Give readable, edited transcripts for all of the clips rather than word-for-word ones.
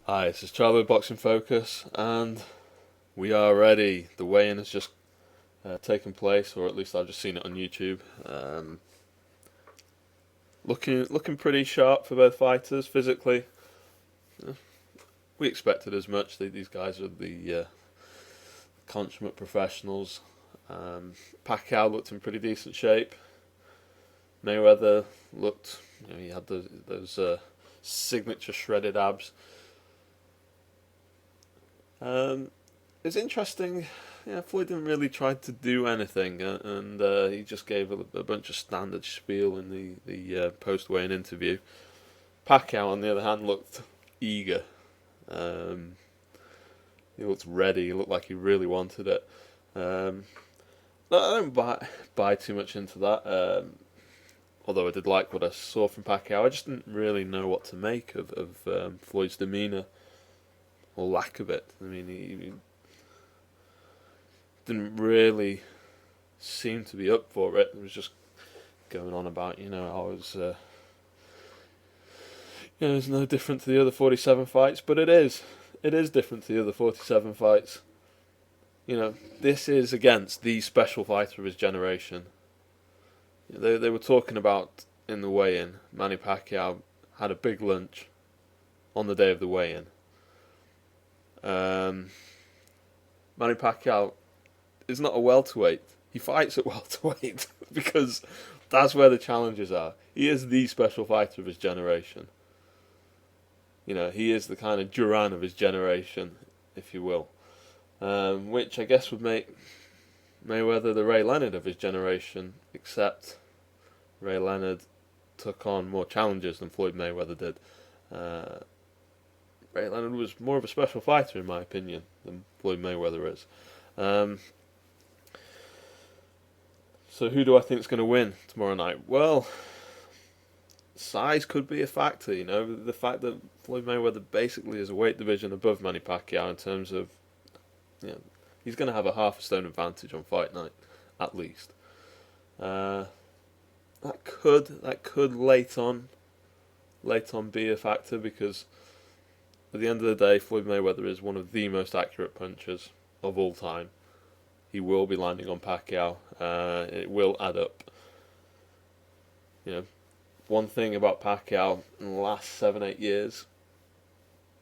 Hi, this is Charlie with Boxing Focus, and we are ready. The weigh-in has just taken place, or at least I've just seen it on YouTube. Looking pretty sharp for both fighters physically. We expected as much. These guys are the consummate professionals. Pacquiao looked in pretty decent shape. Mayweather looked, he had those signature shredded abs. Um, It's interesting. Yeah, Floyd didn't really try to do anything, and he just gave a bunch of standard spiel in the post weigh-in interview. Pacquiao, on the other hand, looked eager. Um, he looked ready. He looked like he really wanted it. Um, I don't buy too much into that. Although I did like what I saw from Pacquiao, I just didn't really know what to make of Floyd's demeanour or lack of it. I mean, he didn't really seem to be up for it. It was just going on about, it's no different to the other 47 fights, but it is. It is different to the other 47 fights. This is against the special fighter of his generation. They were talking about in the weigh-in, Manny Pacquiao had a big lunch on the day of the weigh-in. Manny Pacquiao is not a welterweight. He fights at welterweight because that's where the challenges are. He is the special fighter of his generation. He is the kind of Duran of his generation, if you will. Which I guess would make Mayweather the Ray Leonard of his generation, except Ray Leonard took on more challenges than Floyd Mayweather did. Ray Leonard was more of a special fighter, in my opinion, than Floyd Mayweather is. So who do I think is going to win tomorrow night? Well, size could be a factor. The fact that Floyd Mayweather basically is a weight division above Manny Pacquiao in terms of, he's going to have a half a stone advantage on fight night, at least. That could late on be a factor because at the end of the day, Floyd Mayweather is one of the most accurate punchers of all time. He will be landing on Pacquiao. It will add up. One thing about Pacquiao in the last 7-8 years,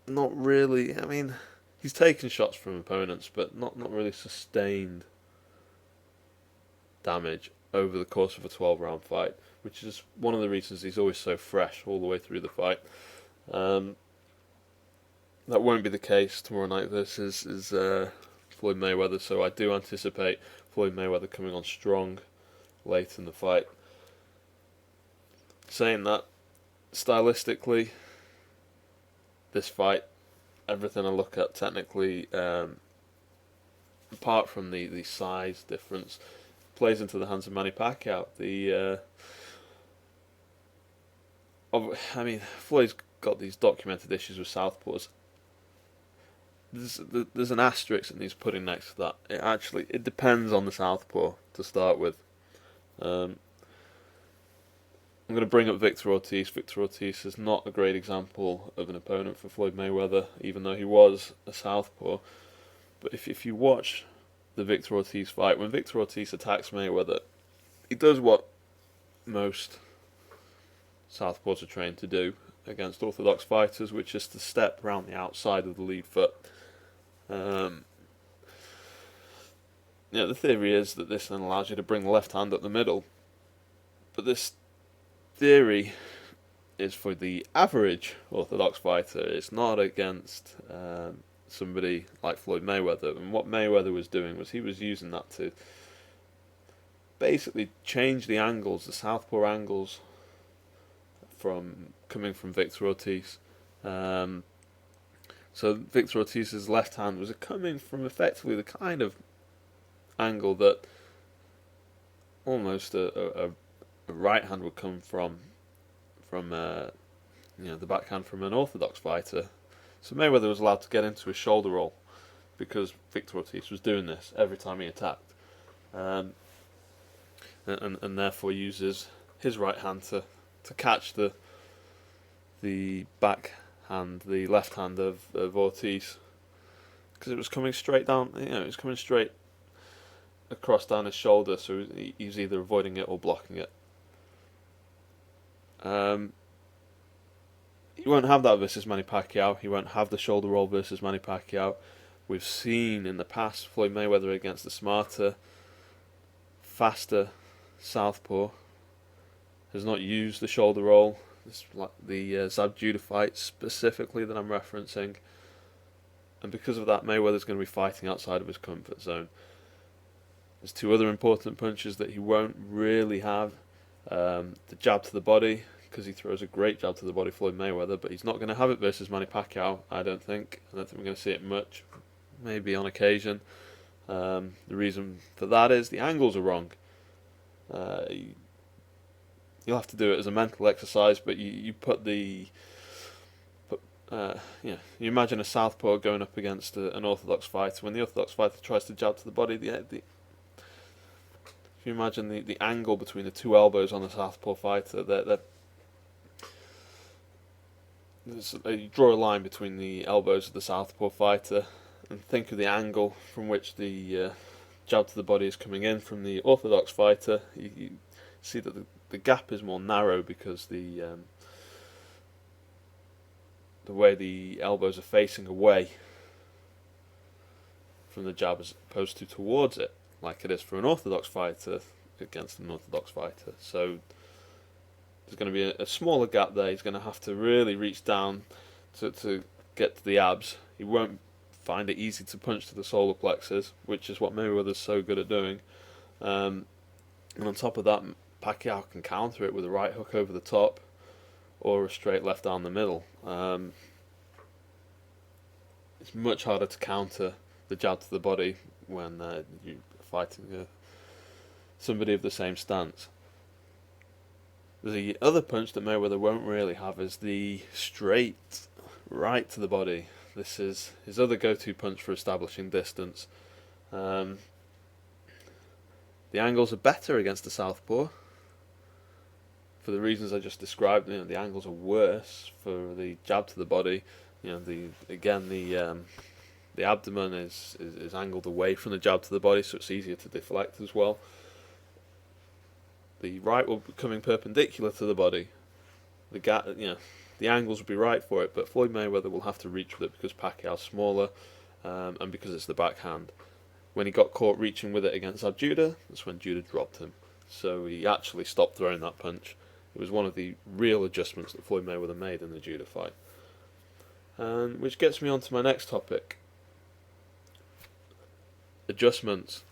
not really. I mean, he's taken shots from opponents, but not really sustained damage over the course of a 12-round fight, which is one of the reasons he's always so fresh all the way through the fight. That won't be the case tomorrow night versus Floyd Mayweather, so I do anticipate Floyd Mayweather coming on strong late in the fight. Saying that, stylistically, this fight, everything I look at technically, apart from the size difference, plays into the hands of Manny Pacquiao. Floyd's got these documented issues with southpaws. There's an asterisk that needs putting next to that. It depends on the southpaw to start with. I'm going to bring up Victor Ortiz. Victor Ortiz is not a great example of an opponent for Floyd Mayweather, even though he was a southpaw. But if you watch the Victor Ortiz fight, when Victor Ortiz attacks Mayweather, he does what most southpaws are trained to do against orthodox fighters, which is to step around the outside of the lead foot. The theory is that this then allows you to bring the left hand up the middle, but this theory is for the average orthodox fighter. It's not against somebody like Floyd Mayweather. And what Mayweather was doing was he was using that to basically change the angles, the southpaw angles, from coming from Victor Ortiz. So Victor Ortiz's left hand was coming from effectively the kind of angle that almost a right hand would come from the backhand from an orthodox fighter. So Mayweather was allowed to get into his shoulder roll because Victor Ortiz was doing this every time he attacked, and therefore uses his right hand to catch the backhand and the left hand of Ortiz, because it was coming straight down. It was coming straight across down his shoulder, so he was either avoiding it or blocking it. He won't have that versus Manny Pacquiao. He won't have the shoulder roll versus Manny Pacquiao. We've seen in the past Floyd Mayweather against the smarter, faster southpaw has not used the shoulder roll. It's like the Zab Judah fight specifically that I'm referencing, and because of that, Mayweather's going to be fighting outside of his comfort zone. There's two other important punches that he won't really have. The jab to the body, because he throws a great jab to the body, Floyd Mayweather, but he's not going to have it versus Manny Pacquiao, I don't think. I don't think we're going to see it much, maybe on occasion. The reason for that is the angles are wrong. You'll have to do it as a mental exercise, but you imagine a southpaw going up against an orthodox fighter. When the orthodox fighter tries to jab to the body, if you imagine the angle between the two elbows on the southpaw fighter, you draw a line between the elbows of the southpaw fighter and think of the angle from which the jab to the body is coming in from the orthodox fighter. You see that the gap is more narrow because the way the elbows are facing away from the jab as opposed to towards it, like it is for an orthodox fighter against an orthodox fighter. So there's going to be a smaller gap there. He's going to have to really reach down to get to the abs. He won't find it easy to punch to the solar plexus, which is what Mayweather's so good at doing. And on top of that, Pacquiao can counter it with a right hook over the top or a straight left down the middle. It's much harder to counter the jab to the body when you're fighting somebody of the same stance. The other punch that Mayweather won't really have is the straight right to the body. This is his other go-to punch for establishing distance. The angles are better against the southpaw for the reasons I just described. The angles are worse for the jab to the body. The abdomen is angled away from the jab to the body, so it's easier to deflect as well. The right will be coming perpendicular to the body. The angles will be right for it, but Floyd Mayweather will have to reach with it because Pacquiao's smaller, and because it's the backhand. When he got caught reaching with it against Zab Judah, that's when Judah dropped him. So he actually stopped throwing that punch. It was one of the real adjustments that Floyd Mayweather made in the Judah fight. And which gets me on to my next topic. Adjustments.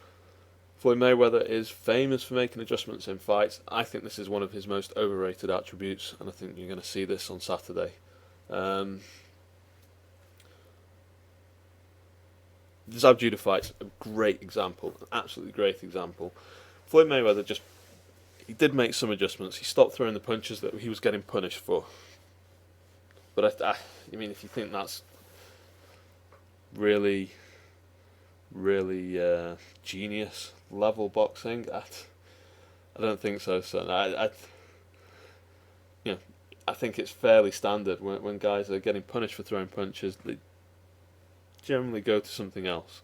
Floyd Mayweather is famous for making adjustments in fights. I think this is one of his most overrated attributes, and I think you're going to see this on Saturday. The Zab Judah fight's a great example, an absolutely great example. Floyd Mayweather he did make some adjustments. He stopped throwing the punches that he was getting punished for. But I mean, if you think that's really genius level boxing, I don't think so. So I think it's fairly standard when guys are getting punished for throwing punches. They generally go to something else.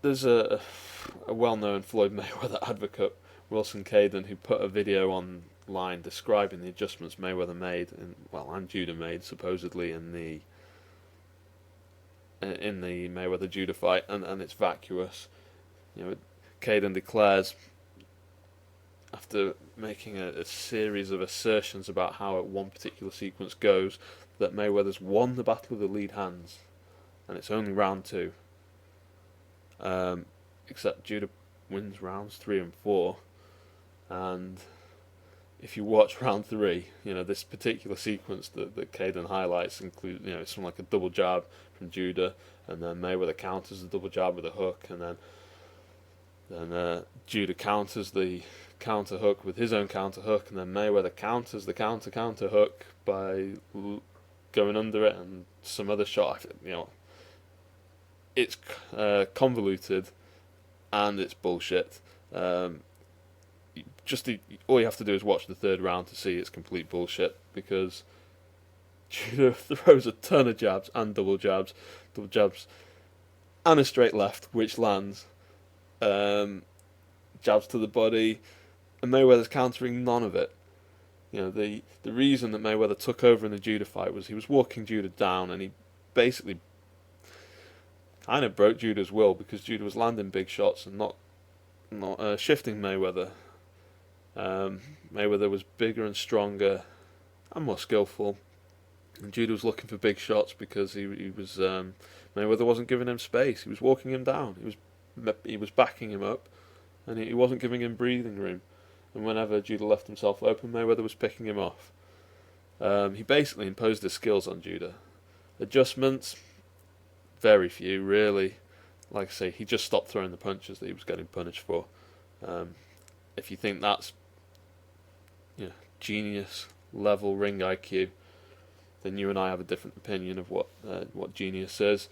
There's a well-known Floyd Mayweather advocate, Wilson Caden, who put a video online describing the adjustments Mayweather made, and Judah made supposedly in the Mayweather Judah fight, and it's vacuous. Caden declares, after making a series of assertions about how one particular sequence goes, that Mayweather's won the battle of the lead hands, and it's only round 2. Except Judah wins rounds 3 and 4, and if you watch round 3, this particular sequence that Caden highlights includes, it's something like a double jab from Judah, and then Mayweather counters the double jab with a hook, and then Judah counters the counter hook with his own counter hook, and then Mayweather counters the counter hook by going under it and some other shot. It's convoluted and it's bullshit. all you have to do is watch the third round to see it's complete bullshit, because Judah throws a ton of jabs and double jabs, and a straight left which lands, jabs to the body, and Mayweather's countering none of it. The reason that Mayweather took over in the Judah fight was he was walking Judah down, and he basically kind of broke Judah's will, because Judah was landing big shots and not shifting Mayweather. Mayweather was bigger and stronger and more skillful, and Judah was looking for big shots because he was Mayweather wasn't giving him space. He was walking him down. He was backing him up, and he wasn't giving him breathing room. And whenever Judah left himself open, Mayweather was picking him off. He basically imposed his skills on Judah. Adjustments, very few, really. Like I say, he just stopped throwing the punches that he was getting punished for. If you think that's genius level ring IQ, then you and I have a different opinion of what genius is.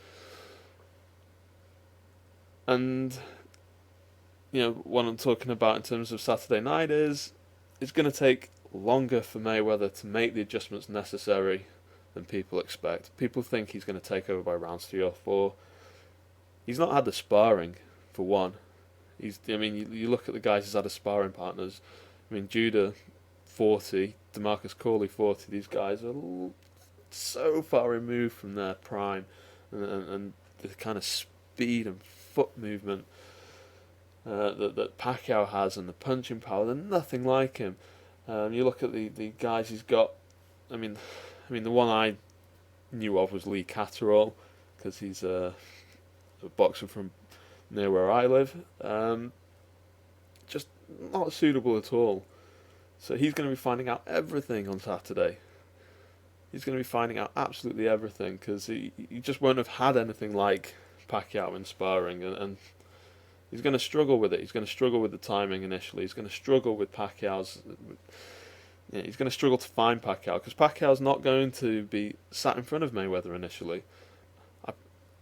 And what I'm talking about in terms of Saturday night is it's going to take longer for Mayweather to make the adjustments necessary than people expect. People think he's going to take over by rounds 3 or 4. He's not had the sparring, for one. You look at the guys he's had as sparring partners. Judah, 40, DeMarcus Corley, 40. These guys are so far removed from their prime, and the kind of speed and foot movement that Pacquiao has, and the punching power, they're nothing like him. You look at the guys he's got. The one I knew of was Lee Catterall, because he's a boxer from near where I live. Just not suitable at all. So he's going to be finding out everything on Saturday. He's going to be finding out absolutely everything, because he just won't have had anything like Pacquiao in sparring, and he's going to struggle with it. He's going to struggle with the timing initially. He's going to struggle with Pacquiao's. He's going to struggle to find Pacquiao, because Pacquiao's not going to be sat in front of Mayweather initially.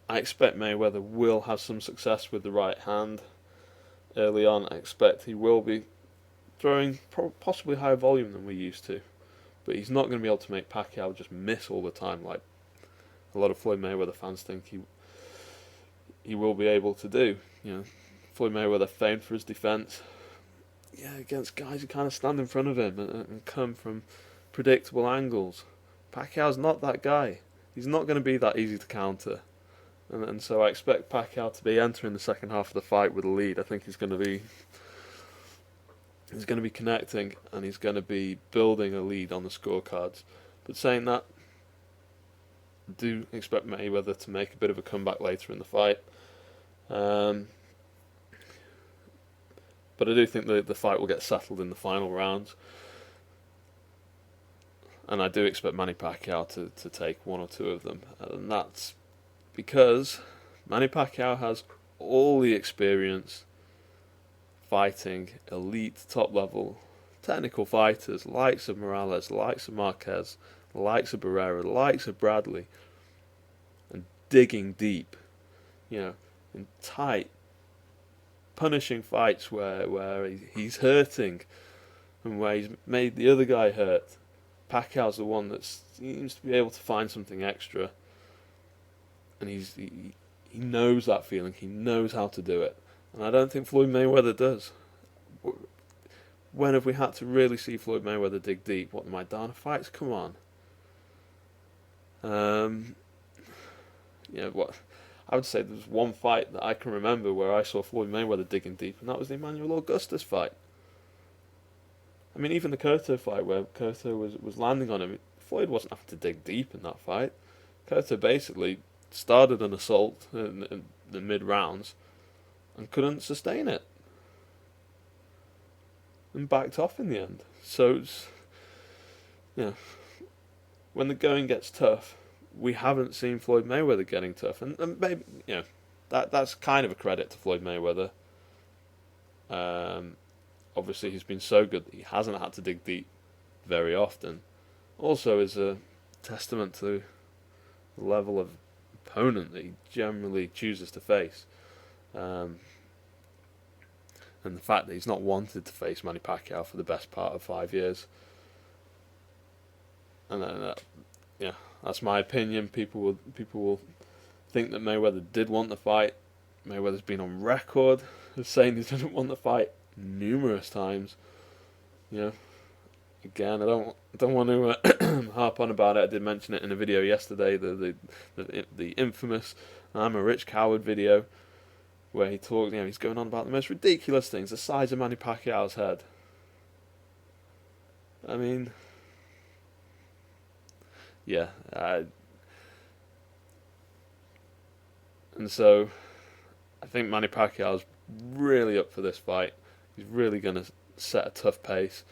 I expect Mayweather will have some success with the right hand early on. I expect he will be throwing possibly higher volume than we used to, but he's not going to be able to make Pacquiao just miss all the time like a lot of Floyd Mayweather fans think he will be able to do. Floyd Mayweather famed for his defense. Against guys who kind of stand in front of him and come from predictable angles. Pacquiao's not that guy. He's not going to be that easy to counter. And so I expect Pacquiao to be entering the second half of the fight with a lead. I think he's going to be connecting, and he's going to be building a lead on the scorecards. But saying that, I do expect Mayweather to make a bit of a comeback later in the fight. But I do think the fight will get settled in the final rounds. And I do expect Manny Pacquiao to take 1 or 2 of them. And that's because Manny Pacquiao has all the experience fighting elite, top-level, technical fighters, likes of Morales, likes of Marquez, likes of Barrera, likes of Bradley, and digging deep, in tight, punishing fights where he's hurting and where he's made the other guy hurt. Pacquiao's the one that seems to be able to find something extra, and he knows that feeling. He knows how to do it, and I don't think Floyd Mayweather does. When have we had to really see Floyd Mayweather dig deep? What, the Maidana fights? Come on. What I would say there's one fight that I can remember where I saw Floyd Mayweather digging deep, and that was the Emmanuel Augustus fight. Even the Cotto fight where Cotto was landing on him, Floyd wasn't having to dig deep in that fight. Cotto basically started an assault in the mid-rounds and couldn't sustain it, and backed off in the end. So when the going gets tough, we haven't seen Floyd Mayweather getting tough, and maybe that's kind of a credit to Floyd Mayweather. Obviously, he's been so good that he hasn't had to dig deep very often. Also, is a testament to the level of opponent that he generally chooses to face. and the fact that he's not wanted to face Manny Pacquiao for the best part of 5 years. And yeah, that's my opinion. People will think that Mayweather did want the fight. Mayweather's been on record as saying he didn't want the fight numerous times. You know, again, I don't want to harp on about it. I did mention it in a video yesterday, the infamous "I'm a rich coward" video, where he talked. He's going on about the most ridiculous things, the size of Manny Pacquiao's head. I mean, yeah, and so I think Manny Pacquiao's really up for this fight. He's really going to set a tough pace.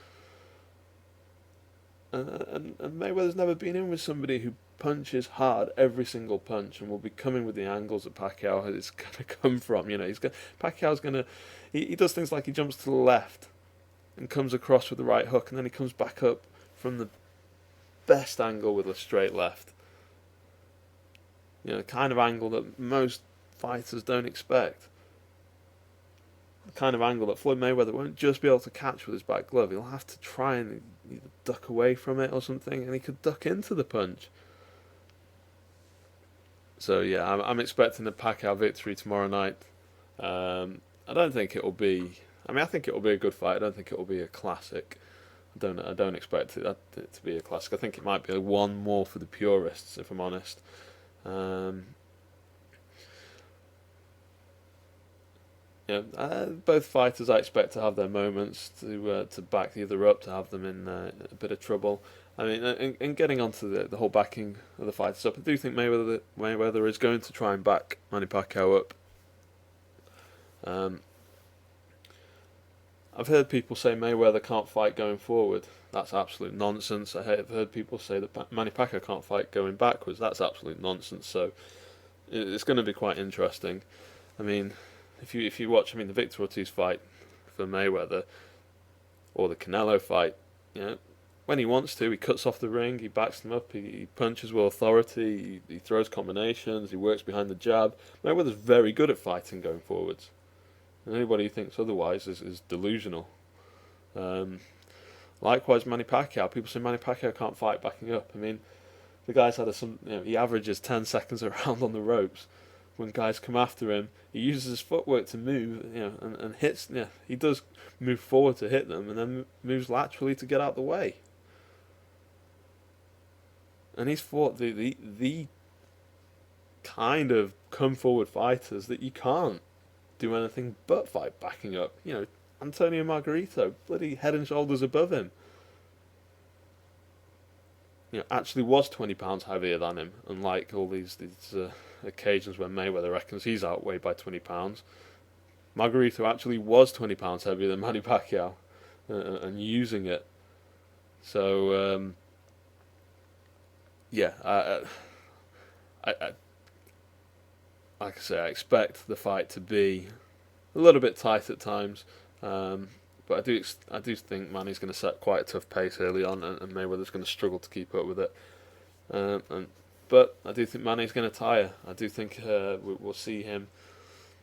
And Mayweather's never been in with somebody who punches hard every single punch, and will be coming with the angles that Pacquiao is going to come from. Pacquiao's going to. He does things like he jumps to the left and comes across with the right hook, and then he comes back up from the best angle with a straight left. The kind of angle that most fighters don't expect. The kind of angle that Floyd Mayweather won't just be able to catch with his back glove. He'll have to try and either duck away from it or something, and he could duck into the punch. So yeah, I'm expecting a Pacquiao victory tomorrow night. I don't think it'll be. I think it'll be a good fight. I don't think it'll be a classic. I don't expect it to be a classic. I think it might be one more for the purists, if I'm honest. Both fighters I expect to have their moments to back the other up, to have them in a bit of trouble. And getting onto the whole backing of the fighters up, I do think Mayweather is going to try and back Manny Pacquiao up. I've heard people say Mayweather can't fight going forward. That's absolute nonsense. I've heard people say that Manny Pacquiao can't fight going backwards. That's absolute nonsense. So it's going to be quite interesting. If you watch, the Victor Ortiz fight for Mayweather, or the Canelo fight, when he wants to, he cuts off the ring, he backs them up, he punches with authority, he throws combinations, he works behind the jab. Mayweather's very good at fighting going forwards. And anybody who thinks otherwise is delusional. Likewise, Manny Pacquiao. People say Manny Pacquiao can't fight backing up. The guy's had he averages 10 seconds around on the ropes. When guys come after him, he uses his footwork to move, and hits. He does move forward to hit them, and then moves laterally to get out the way. And he's fought the kind of come forward fighters that you can't do anything but fight backing up. Antonio Margarito, bloody head and shoulders above him. Actually was 20 pounds heavier than him, unlike all these occasions where Mayweather reckons he's outweighed by 20 pounds. Margarito actually was 20 pounds heavier than Manny Pacquiao, and using it. So, like I say, I expect the fight to be a little bit tight at times, but I do think Manny's going to set quite a tough pace early on, and Mayweather's going to struggle to keep up with it. But I do think Manny's going to tire. I do think we'll see him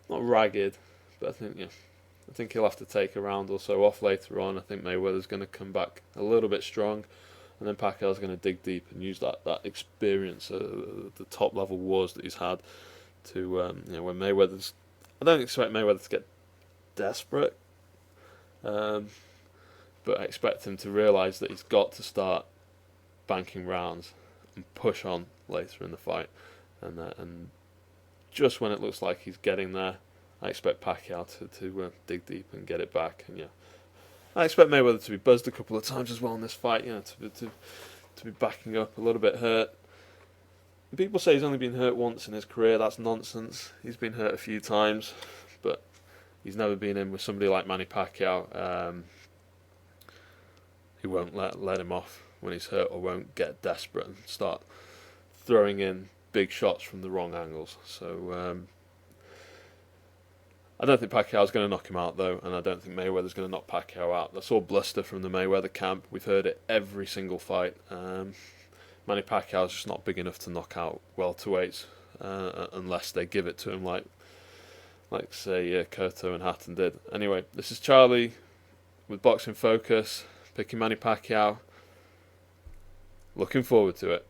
not ragged, but I think he'll have to take a round or so off later on. I think Mayweather's going to come back a little bit strong, and then Pacquiao's going to dig deep and use that experience, the top level wars that he's had, to when Mayweather's. I don't expect Mayweather to get desperate, but I expect him to realise that he's got to start banking rounds and push on later in the fight, and just when it looks like he's getting there, I expect Pacquiao to dig deep and get it back. And I expect Mayweather to be buzzed a couple of times as well in this fight. To be backing up, a little bit hurt. People say he's only been hurt once in his career. That's nonsense. He's been hurt a few times, but he's never been in with somebody like Manny Pacquiao, who won't let him off when he's hurt, or won't get desperate and start throwing in big shots from the wrong angles. So I don't think Pacquiao's going to knock him out, though, and I don't think Mayweather's going to knock Pacquiao out. That's all bluster from the Mayweather camp. We've heard it every single fight. Manny Pacquiao's just not big enough to knock out welterweights unless they give it to him like like say Curto and Hatton did. Anyway, this is Charlie with Boxing Focus, picking Manny Pacquiao. Looking forward to it.